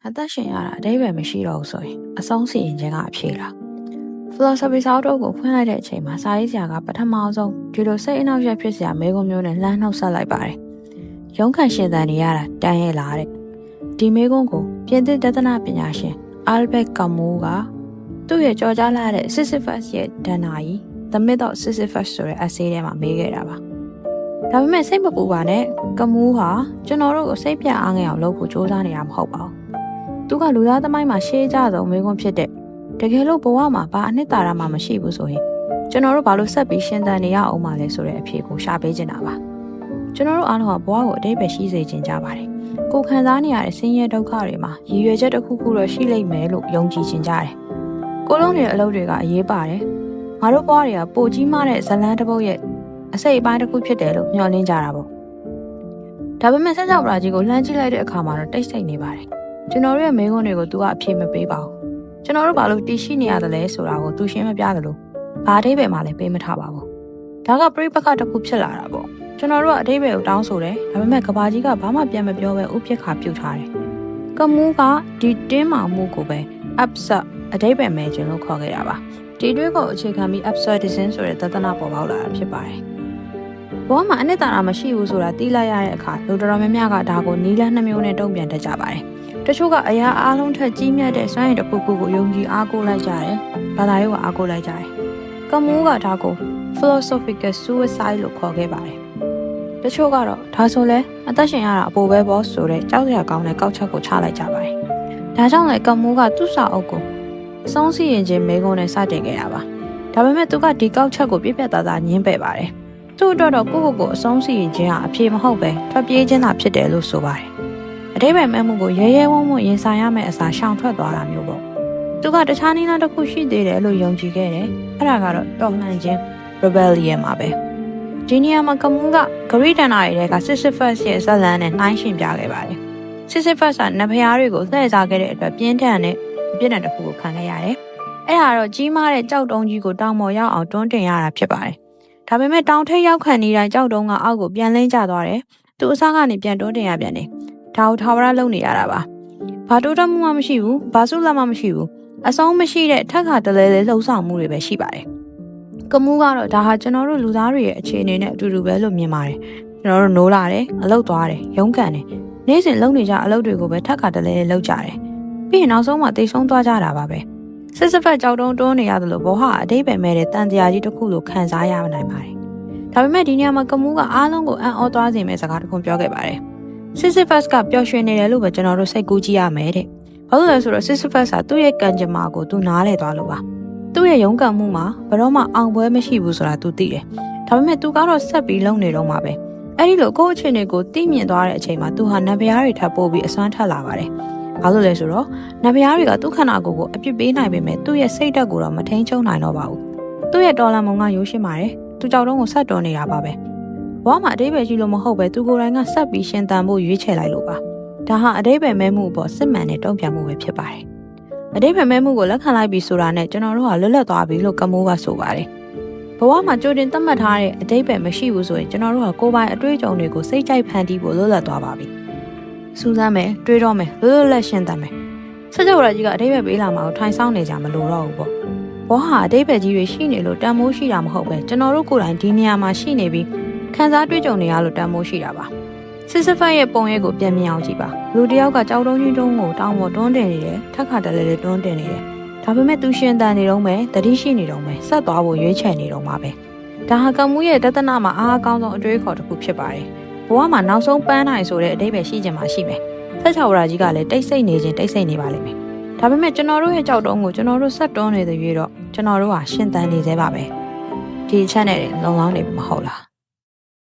အသက်ရှင်ရတာအဓိပ္ပာယ်မရှိတော့ဘူးဆိုရင်အဆုံးစီရင်ခြင်းကအဖြေလား philosophy စာအုပ်ကိုဖွင့်လိုက်တဲ့အချိန်မှာစာရေးဆရာကပထမဆုံးဒီလိုစိတ်အနှောက်အယှက်ဖြစ်စရာမေးခွန်းမျိုးနဲ့လှမ်းနှောက်ဆက်လိုက်ပါတယ်။ရုန်းကန်ရှင်သန်နေရတာတန်ရဲ့လားတဲ့။ဒီမေးခွန်းကိုပြင်သစ်တသနာပညာရှင် Albert Camus ကသူ့ရဲ့ကြော်ကြားလာတဲ့ Sisyphus ရဲ့ဒဏ္ဍာရီ The Myth of Sisyphus ဆိုတဲ့ essay ထဲမှာမေးခဲ့တာပါ။ဒါပေမဲ့စိတ်မပူပါနဲ့ Camus ဟာကျွန်တော်တို့ကိုစိတ်ပြအားငယ်အောင်လုပ်ဖို့ကြိုးစားနေတာမဟုတ်ပါဘူး။သူကလူသားသမိုင်းမှာရှေးကြဆုံးမေးခွန်းဖြစ်တဲ့တကယ်လို့ဘဝမှာဘာအနှစ်သာရမှမရှိဘူးဆိုရင်ကျွန်တော်တို့ဘာလို့ဆက်ပြီးရှင်သန်နေရအောင်မလဲဆိုတဲ့အဖြေကိုရှာပေးချင်တာပါကျွန်တော်တို့အားလုံးကဘဝကိုအတိတ်ပဲရှိစေချင်ကြပါတယ်ကိုခံစားနေရတဲ့ဆင်းရဲဒုက္ခတွေမှာရည်ရွယ်ချက်တစ်ခုခုတော့ရှိလိမ့်မယ်လို့ယုံကြည်ချင်ကြတယ်ကိုလုံးတွေအလုပ်တွေကအရေးပါတယ်ငါတို့ဘဝတွေကပိုကြီးမားတဲ့ဇလန်းတစ်ပုဒ်ရဲ့အစိတ်အပိုင်းတစ်ခုဖြစ်တယ်လို့မျှော်လင့်ကြတာပေါ့ဒါပေမဲ့ဆက်ကြောက်ပလာကြီးကိုလှမ်းကြည့်လိုက်တဲ့အခါမှာတော့တိတ်ဆိတ်နေပါတယ်ကျွန်တော်တို့ရဲ့မိန်းကုန်းတွေကိုသူကအဖြေမပေးပါဘူးကျွန်တော်တို့ဘာလို့တည်ရှိနေရတယ်လဲဆိုတာကိုသူရှင်းမပြသလိုဘာအဓိပ္ပာယ်မှလည်းပေးမထားပါဘူးဒါကပြိပက္ခတစ်ခုဖြစ်လာတာပေါ့ကျွန်တော်တို့ကအဓိပ္ပာယ်ကိုတောင်းဆိုတယ်ဒါပေမဲ့ကဘာကြီးကဘာမှပြန်မပြောဘဲဥပ္ပခါပြုတ်ထားတယ်ကမူးကဒီတင်းမာမှုကိုပဲ absurd အဓိပ္ပာယ်မဲ့ခြင်းလို့ခေါ်ခဲ့တာပါဒီတွေးကိုအခြေခံပြီး absurdism ဆိုတဲ့သဒ္ဒနာပေါ်ပေါက်လာတာဖြစ်ပါတယ်ဘောမှာအနှစ်သာရမရှိဘူးဆိုတာသိလိုက်ရတဲ့အခါလူတော်တော်များများကဒါကိုနီးလန်းနှမျိုးနဲ့တုံ့ပြန်တတ်ကြပါတယ်တချို့ကအရာအားလုံးထက်ကြီးမြတ်တဲ့စွမ်းရည်တစ်ခုခုကိုယုံကြည်အားကိုးလိုက်ကြတယ်။ဘာသာရေးကအားကိုးလိုက်ကြတယ်။ကမူးကဒါကို philosophical suicide လို့ခေါ်ခဲ့ပါတယ်။တချို့ကတော့ဒါဆိုလဲအသက်ရှင်ရတာအပိုပဲပေါ့ဆိုတဲ့ကြောက်စရာကောင်းတဲ့ကောက်ချက်ကိုချလိုက်ကြပါတယ်။ဒါကြောင့်လေကမူးကသူ့စာအုပ်ကိုအဆုံးစီရင်ခြင်းမိကုံးနဲ့စတင်ခဲ့တာပါ။ဒါပေမဲ့သူကဒီကောက်ချက်ကိုပြည့်ပြတ်သားသားညှင်းပယ်ပါတယ်။သူ့အတွက်တော့ကိုယ့်ကိုယ်အဆုံးစီရင်ခြင်းဟာအဖြေမဟုတ်ပဲထွက်ပြေးခြင်းသာဖြစ်တယ်လို့ဆိုပါတယ်။အဓိပ္ပာယ်မဲ့မှုကိုရဲရဲဝံ့ဝံ့ရင်ဆိုင်ရမယ့်အစားရှောင်ထွက်သွားတာမျိုးပေါ့သူကတခြားနည်းလမ်းတစ်ခုရှိသေးတယ်လို့ယုံကြည်ခဲ့တယ်အဲ့ဒါကတော့တော်လှန်ခြင်း rebellion မှာပဲဒီနေရာမှာကမူးကဂရိတန်နာရီတွေက Sisyphus ရဲ့ဇလန်းနဲ့နှိုင်းယှဉ်ပြခဲ့ပါတယ် Sisyphus ကနဖျားတွေကိုလှည့်စားခဲ့တဲ့အတွက်ပြင်းထန်တဲ့အပြစ်ဒဏ်တစ်ခုကိုခံခဲ့ရတယ်အဲ့ဒါတော့ကြီးမားတဲ့ကြောက်တုံးကြီးကိုတောင်ပေါ်ရောက်အောင်တွန်းတင်ရတာဖြစ်ပါတယ်ဒါပေမဲ့တောင်ထိပ်ရောက်ခံနေတိုင်းကြောက်တုံးကအောက်ကိုပြန်လင်းကျသွားတယ်သူအစားကနေပြန်တွန်းတင်ရပြန်တယ်ဒါကိုထာဝရလုပ်နေရတာပါ။ဘာတိုးတက်မှုမှမရှိဘူး။ဘာဆုလတ်မှမရှိဘူး။အဆုံးမရှိတဲ့ထက်ခါတလဲလဲလှုပ်ဆောင်မှုတွေပဲရှိပါတယ်။ကမူးကတော့ဒါဟာကျွန်တော်တို့လူသားတွေရဲ့အခြေအနေနဲ့အတူတူပဲလို့မြင်ပါတယ်။ကျွန်တော်တို့နိုးလာတယ်အလုပ်သွားတယ်ရုန်းကန်တယ်နေ့စဉ်လုပ်နေကြအလုပ်တွေကိုပဲထက်ခါတလဲလဲလုပ်ကြတယ်။ပြီးရင်နောက်ဆုံးမှတိတ်ဆုံးသွားကြတာပါပဲ။စစ်စဖက်ကြောက်တုံးတွန်းနေရတယ်လို့ဘောဟာအတိတ်ပဲမဲ့တဲ့တန်တရားကြီးတစ်ခုလို့ခံစားရနိုင်ပါတယ်။ဒါပေမဲ့ဒီနေရာမှာကမူးကအားလုံးကိုအံ့ဩသွားစေမယ့်စကားတစ်ခုပြောခဲ့ပါတယ်။ Sisyphus ကပျော်ရွှင်နေတယ်လို့ပဲကျွန်တော်တို့စိတ်ကူးကြည့်ရမယ်တဲ့။ဘာလို့လဲဆိုတော့ Sisyphus ကသူ့ရဲ့ကံကြမ္မာကိုသူနားလည်သွားလို့ပါ။သူ့ရဲ့ရုန်းကန်မှုမှာဘယ်တော့မှအောင်ပွဲမရှိဘူးဆိုတာသူသိတယ်။ဒါပေမဲ့သူကတော့ဆက်ပြီးလုပ်နေတော့မှာပဲ။အဲ့ဒီလိုကိုယ့်အခြေအနေကိုသိမြင်သွားတဲ့အချိန်မှာသူဟာနတ်ဘုရားတွေထပ်ပို့ပြီးအစွမ်းထက်လာပါတယ်။ဘာလို့လဲဆိုတော့နတ်ဘုရားတွေကသူ့ခန္ဓာကိုယ်ကိုအပြစ်ပေးနိုင်ပေမဲ့သူ့ရဲ့စိတ်ဓာတ်ကိုတော့မထိန်ချုပ်နိုင်တော့ပါဘူး။သူ့ရဲ့တော်လန်မုံကရိုးရှင်းပါတယ်။သူကြောက်တုံးကိုဆက်တွန်းနေတာပါပဲ။ဘဝမှာအတိတ်ပဲရှိလို့မဟုတ်ပဲသူကိုယ်တိုင်ကဆက်ပြီးရှင်သန်ဖို့ရွေးချယ်လိုက်လို့ပါဒါဟာအတိတ်ပဲမဲမှုပေါ်စစ်မှန်တဲ့တုံ့ပြန်မှုပဲဖြစ်ပါတယ်အတိတ်ပဲမဲမှုကိုလက်ခံလိုက်ပြီးဆိုတာနဲ့ကျွန်တော်တို့ကလွတ်လပ်သွားပြီလို့ကမိုးကဆိုပါတယ်ဘဝမှာကြိုတင်သတ်မှတ်ထားတဲ့အတိတ်ပဲမရှိဘူးဆိုရင်ကျွန်တော်တို့ကကိုယ်ပိုင်အတွေ့အကြုံတွေကိုစိတ်ကြိုက်ဖန်တီးဖို့လွတ်လပ်သွားပါပြီစူးစမ်းမယ်တွေးတော့မယ်လွတ်လွတ်လပ်ရှင်သန်မယ်ဆက်ကြောရာကြီးကအတိတ်ပဲပေးလာမှာကိုထိုင်ဆောင်နေကြမလို့တော့ဘူးပေါ့ဘဝဟာအတိတ်ပဲကြီးတွေရှိနေလို့တန်မိုးရှိတာမဟုတ်ပဲကျွန်တော်တို့ကိုယ်တိုင်ဒီနေရာမှာရှိနေပြီးခံစားတွေ့ကြုံနေရလို့တန်မိုးရှိတာပါစစ်စဖတ်ရဲ့ပုံရိပ်ကိုပြန်မြင်အောင်ကြည့်ပါလူတယောက်ကကြောက်တုံးကြီးတုံးကိုတောင်းပေါ်တွန်းတင်နေတယ်ထက်ခါတလဲလဲတွန်းတင်နေတယ်ဒါပေမဲ့သူရှင်တန်နေတော့မယ်တတိရှိနေတော့မယ်ဆက်သွားဖို့ရွေးချယ်နေတော့မှာပဲဒါဟာကမူးရဲ့တသနာမှာအားအကောင်းဆုံးအတွေးခေါ်တစ်ခုဖြစ်ပါတယ်ဘဝမှာနောက်ဆုံးပန်းနိုင်ဆိုတဲ့အဓိပ္ပာယ်ရှိခြင်းမှာရှိမယ်ဆက်ချောဝရာကြီးကလည်းတိတ်ဆိတ်နေခြင်းတိတ်ဆိတ်နေပါလိမ့်မယ်ဒါပေမဲ့ကျွန်တော်တို့ရဲ့ကြောက်တုံးကိုကျွန်တော်တို့ဆက်တွန်းနေတဲ့ရွေးတော့ကျွန်တော်တို့ဟာရှင်တန်နေသေးပါပဲဒီ channel တွေလုံလောက်နေပြီမဟုတ်လား